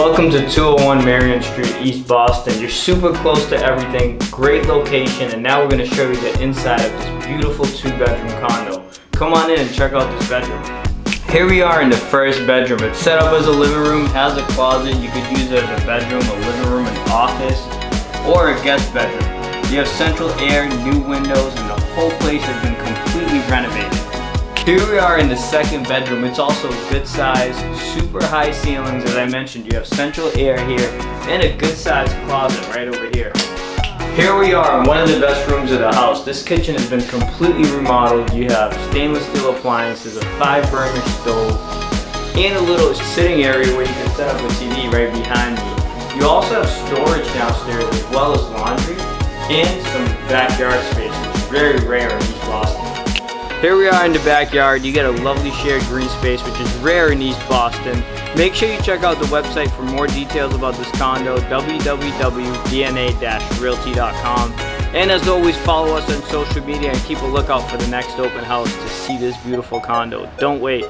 Welcome to 201 Marion Street, East Boston. You're super close to everything, great location, and now we're going to show you the inside of this beautiful 2-bedroom condo. Come on in and check out this bedroom. Here we are in the first bedroom. It's set up as a living room, has a closet. You could use it as a bedroom, a living room, an office, or a guest bedroom. You have central air, new windows, and the whole place has been completely renovated. Here we are in the second bedroom. It's also good size, super high ceilings. As I mentioned, you have central air here and a good sized closet right over here. Here we are in one of the best rooms of the house. This kitchen has been completely remodeled. You have stainless steel appliances, a 5-burner stove, and a little sitting area where you can set up a TV right behind you. You also have storage downstairs as well as laundry and some backyard space, which is very rare in East Boston. Here we are in the backyard. You get a lovely shared green space, which is rare in East Boston. Make sure you check out the website for more details about this condo, www.dna-realty.com. And as always, follow us on social media and keep a lookout for the next open house to see this beautiful condo. Don't wait.